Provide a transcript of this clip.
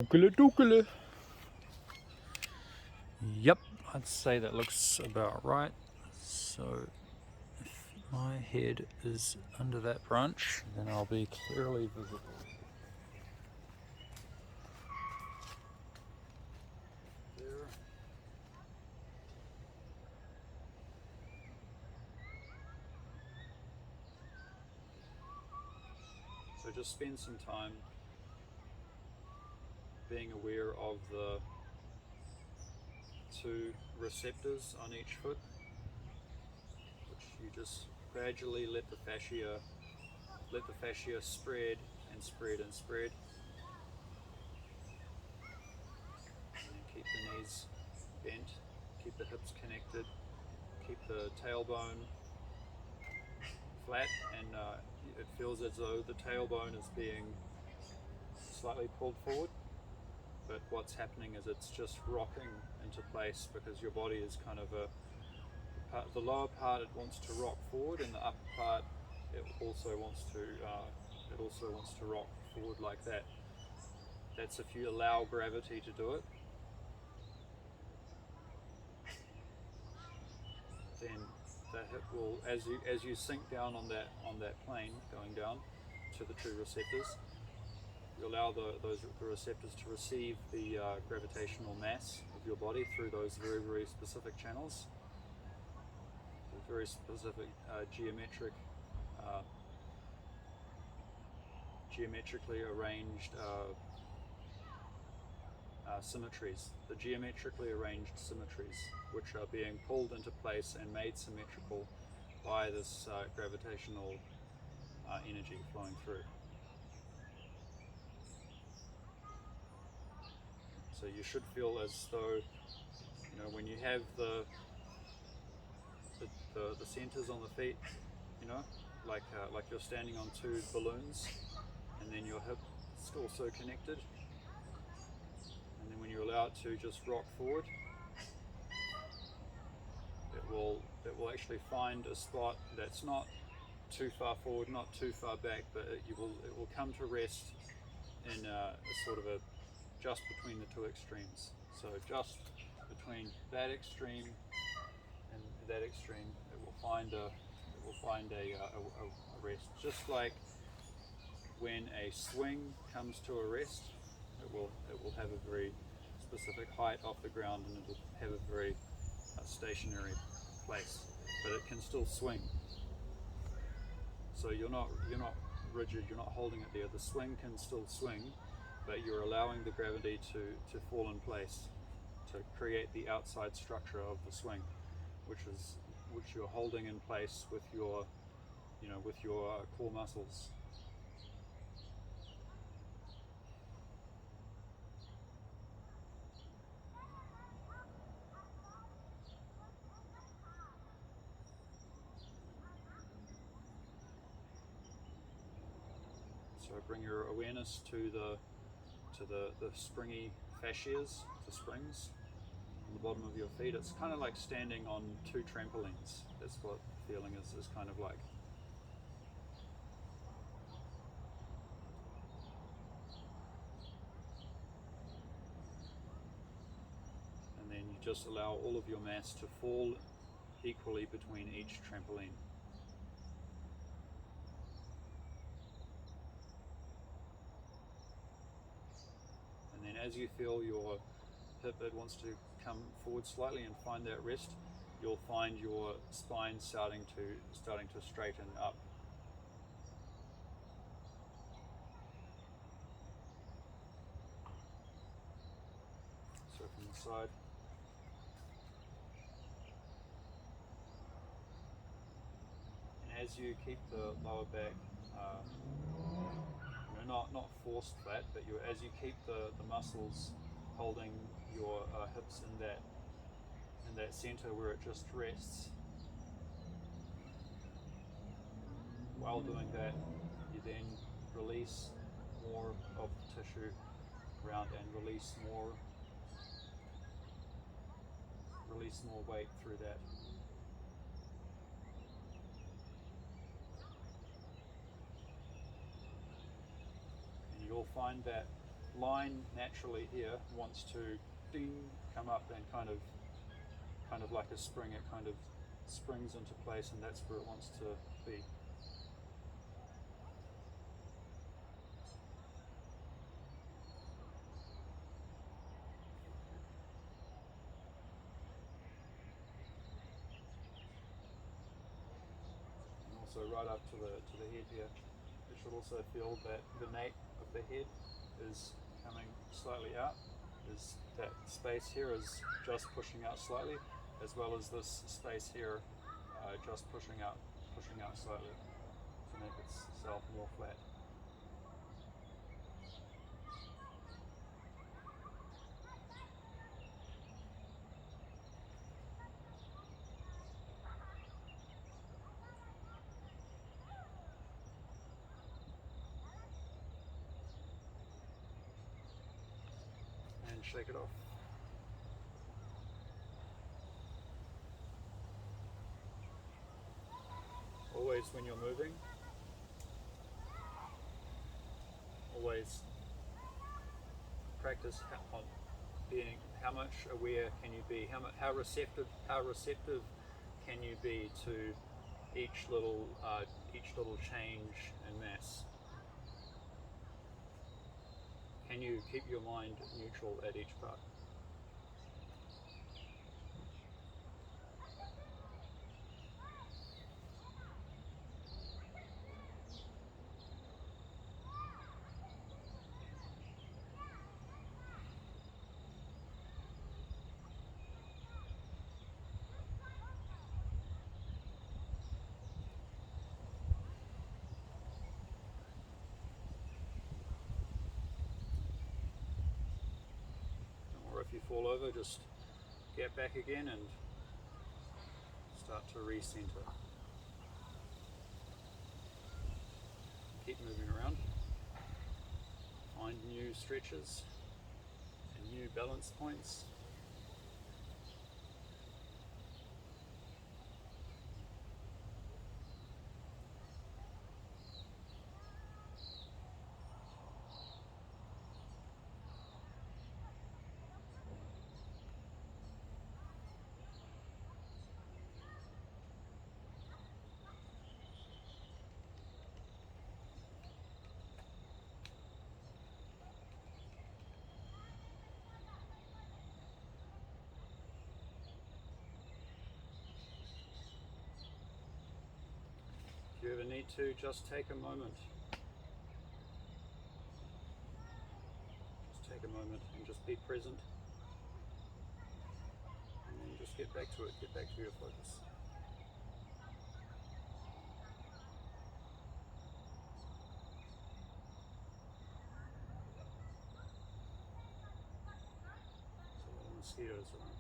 Dookele dookele. Yep, I'd say that looks about right. So if my head is under that branch, then I'll be clearly visible. There. So just spend some time being aware of the two receptors on each foot, which you just gradually let the fascia spread and spread and spread, and then keep the knees bent, keep the hips connected, keep the tailbone flat, and it feels as though the tailbone is being slightly pulled forward, but what's happening is it's just rocking into place because your body is kind of the lower part it wants to rock forward, and the upper part it also wants to rock forward like that. That's if you allow gravity to do it. Then the hip will, as you sink down on that plane, going down to the two receptors, you allow the receptors to receive the gravitational mass of your body through those very, very specific channels, very specific geometrically arranged symmetries. The geometrically arranged symmetries, which are being pulled into place and made symmetrical by this gravitational energy flowing through. So you should feel as though, when you have the centers on the feet, like you're standing on two balloons, and then your hip is also connected. And then when you allow it to just rock forward, it will actually find a spot that's not too far forward, not too far back, but it will come to rest in a sort of a just between the two extremes. So just between that extreme and that extreme, it will find a rest. Just like when a swing comes to a rest, it will have a very specific height off the ground, and it will have a very stationary place, but it can still swing. So you're not rigid, you're not holding it there. The swing can still swing, but you're allowing the gravity to fall in place to create the outside structure of the swing, which you're holding in place with your core muscles. So bring your awareness to the springy fascias, the springs on the bottom of your feet. It's kind of like standing on two trampolines. That's what the feeling is kind of like. And then you just allow all of your mass to fall equally between each trampoline. And then as you feel your hip, it wants to come forward slightly and find that rest, you'll find your spine starting to straighten up. So from the side. And as you keep the lower back not forced flat, but as you keep the muscles holding your hips in that center where it just rests, while doing that, you then release more of the tissue around and release more weight through that. And you'll find that line naturally here wants to ding, come up and kind of like a spring, it kind of springs into place, and that's where it wants to be. And also right up to the head here, you should also feel that the nape of the head is coming slightly out. Is that space here is just pushing out slightly, as well as this space here just pushing out slightly to make itself more flat. And shake it off. Always when you're moving, always practice on being, how much aware can you be, how receptive can you be to each little change in mass. Can you keep your mind neutral at each part? Or if you fall over, just get back again and start to recenter. Keep moving around. Find new stretches and new balance points. If you ever need to, just take a moment. Just take a moment and just be present. And then just get back to it, get back to your focus. There's a lot of mosquitoes around.